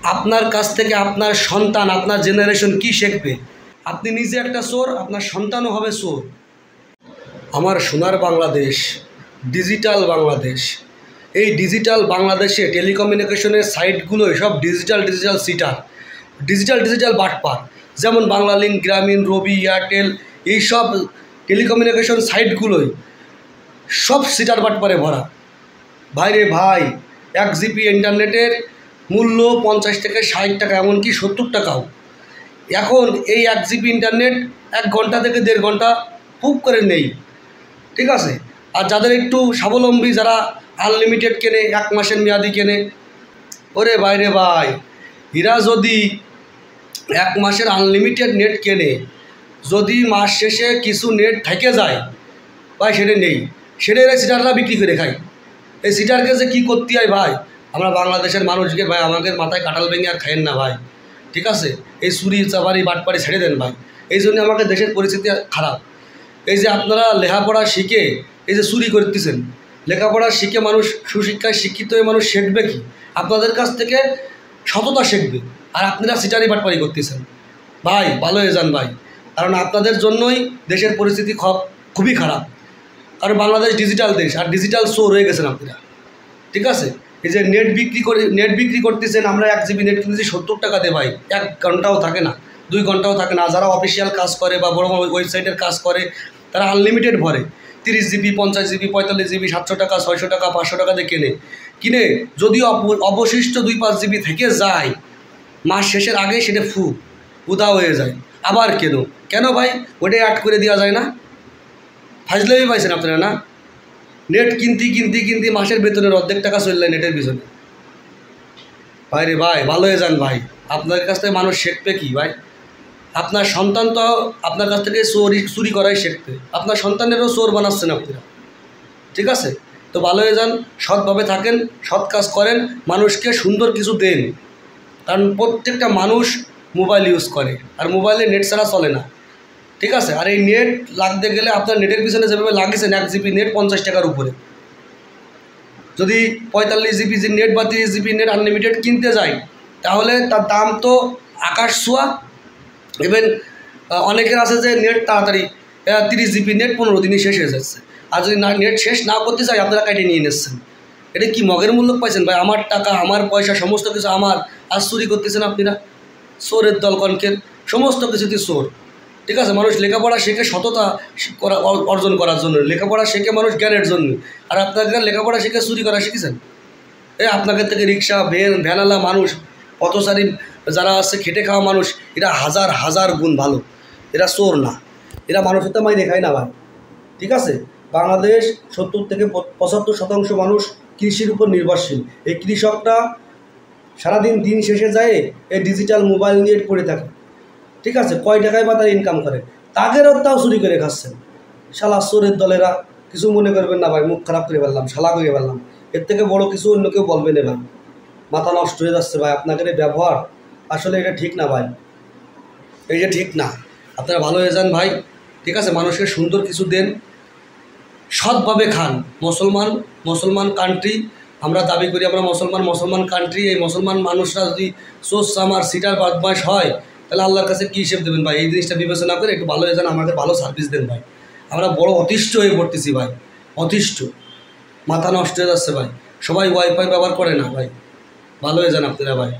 আপনার কাছ থেকে আপনার সন্তান, আপনার জেনারেশন কি শিখবে? আপনি নিজে একটা চোর, আপনার সন্তানও হবে চোর। আমার সোনার বাংলাদেশ, ডিজিটাল বাংলাদেশ, এই ডিজিটাল বাংলাদেশে টেলিকমিউনিকেশনের সাইটগুলোই সব ডিজিটাল সিটার, ডিজিটাল বাটপার। যেমন বাংলালিংক, গ্রামীণ, রবি, এয়ারটেল, এইসব টেলিকমিউনিকেশন সাইটগুলোই সব সিটার বাটপারে ভরা। ভাইরে ভাই, 1 জিবি ইন্টারনেটের মূল্য 50 থেকে 60 টাকা, এমনকি 70 টাকাও। এখন এই 1 জিবি ইন্টারনেট 1 ঘন্টা থেকে 1.5 ঘন্টা খুব করে নেই, ঠিক আছে। আর যাদের একটু স্বাবলম্বী, যারা আনলিমিটেড কেনে, 1 মাসের মেয়াদি কেনে, ওরে বাইরে ভাই, এরা যদি 1 মাসের আনলিমিটেড নেট কেনে, যদি মাস শেষে কিছু নেট থেকে যায় ভাই, সেটা নেই, সেটা এরা সিটাররা বিক্রি করে খায়। এই সিটারকে যে কী করতে হয় ভাই, আমরা বাংলাদেশের মানুষকে ভাই, আমাদের মাথায় কাঁঠাল ভেঙে আর খাইয়েন না ভাই, ঠিক আছে। এই চুরি চাবারি বাটপারি ছেড়ে দেন ভাই। এই জন্য আমাদের দেশের পরিস্থিতি খারাপ। এই যে আপনারা লেখাপড়া শিখে এই যে চুরি করতেছেন, লেখাপড়া শিখে মানুষ, সুশিক্ষায় শিক্ষিত হয়ে মানুষ শিখবে কি? আপনাদের কাছ থেকে সততা শিখবে, আর আপনারা সিটারি বাটপারি করতেছেন। ভাই ভালো হয়ে যান ভাই, কারণ আপনাদের জন্যই দেশের পরিস্থিতি খুবই খারাপ। কারণ বাংলাদেশ ডিজিটাল দেশ, আর ডিজিটাল চোর হয়ে গেছেন আপনারা, ঠিক আছে। এই যে নেট বিক্রি করতেছেন, আমরা 1 জিবি নেট কিনতেছি 70 টাকাতে ভাই, 1 ঘন্টাও থাকে না, 2 ঘন্টাও থাকে না। যারা অফিসিয়াল কাজ করে বা বড় বড় ওয়েবসাইটের কাজ করে, তারা আনলিমিটেড ভরে 30 জিবি, 50 জিবি, 45 জিবি, 700 টাকা, 600 টাকা, 500 টাকা দিয়ে কিনে যদিও অবশিষ্ট 2-5 জিবি থেকে যায়, মাস শেষের আগে সেটা উদা হয়ে যায়। আবার কেন ভাই ওটাই অ্যাড করে দেওয়া যায় না? ফাজলামি পাইছেন আপনারা না? নেট কিনতে মাসের বেতনের অর্ধেক টাকা চললে নেটের পিছনে। ভাই রে ভাই, ভালো হয়ে যান ভাই। আপনার কাছ থেকে মানুষ শিখবে কি ভাই? আপনার সন্তান তো আপনার কাছ থেকে চুরি করাই শিখবে, আপনার সন্তানেরও চোর বানাচ্ছেন আপনারা, ঠিক আছে। তো ভালো হয়ে যান, সৎভাবে থাকেন, সৎ কাজ করেন, মানুষকে সুন্দর কিছু দেন। কারণ প্রত্যেকটা মানুষ মোবাইল ইউজ করে, আর মোবাইলে নেট ছাড়া চলে না, ঠিক আছে। আর এই নেট লাগতে গেলে আপনার নেটের পিছনে যেভাবে লাগিয়েছেন, 1 জিবি নেট 50 টাকার উপরে, যদি 45 জিবি নেট বা 30 জিবি নেট আনলিমিটেড কিনতে যাই, তাহলে তার দাম তো আকাশ ছোঁয়া। ইভেন অনেকের আছে যে নেট তাড়াতাড়ি 30 জিবি নেট 15 দিনই শেষ হয়ে যাচ্ছে, আর যদি নেট শেষ না করতে চাই, আপনারা কেটে নিয়ে নিচ্ছেন। এটা কি মগের মূল্য পাইছেন ভাই? আমার টাকা, আমার পয়সা, সমস্ত কিছু আমার, আর চুরি করতেছেন আপনারা। চোরের দল কনকের, সমস্ত কিছুতে চোর, ঠিক আছে। মানুষ লেখাপড়া শেখে সততা অর্জন করার জন্য, লেখাপড়া শেখে মানুষ জ্ঞানের জন্য, আর আপনাদের লেখাপড়া শিখে চুরি করা শিখেছেন। আপনাদের থেকে রিক্সা, ভ্যানওয়ালা মানুষ, পথচারী যারা আছে, খেটে খাওয়া মানুষ, এরা হাজার হাজার গুণ ভালো, এরা চোর না, এরা মানুষের তো মাইনে খায় না ভাই, ঠিক আছে। বাংলাদেশ 70 থেকে 75% মানুষ কৃষির উপর নির্ভরশীল। এই কৃষকটা সারাদিন দিন শেষে যায় এই ডিজিটাল মোবাইল নিয়ে পড়ে থাকে, ঠিক আছে। কয় টাকায় বা তারা ইনকাম করে, তাদেরও তাও চুরি করে খাচ্ছেন। শালা চোরের দলেরা, কিছু মনে করবেন না ভাই, মুখ খারাপ করে ফেললাম, শালা করে ফেললাম, এর থেকে বড় কিছু অন্য কেউ বলবে না ভাই। মাথা নষ্ট হয়ে যাচ্ছে ভাই, আপনাদের এই ব্যবহার আসলে এটা ঠিক না ভাই, এই যে ঠিক না। আপনারা ভালো হয়ে যান ভাই, ঠিক আছে। মানুষকে সুন্দর কিছু দেন, সৎভাবে খান। মুসলমান কান্ট্রি, আমরা দাবি করি আমরা মুসলমান কান্ট্রি। এই মুসলমান মানুষরা যদি চোর চামার সিটার বদমাশ হয়, তাহলে আল্লাহর কাছে কী হিসেব দেবেন ভাই? এই জিনিসটা বিবেচনা করে একটু ভালো হয়ে যান, আমাদের ভালো সার্ভিস দেন ভাই। আমরা বড় অতিষ্ঠ হয়ে পড়তেছি ভাই, অতিষ্ঠ, মাথা নষ্ট হয়ে যাচ্ছে ভাই। সবাই ওয়াইফাই ব্যবহার করে না ভাই, ভালো হয়ে যান আপনারা ভাই।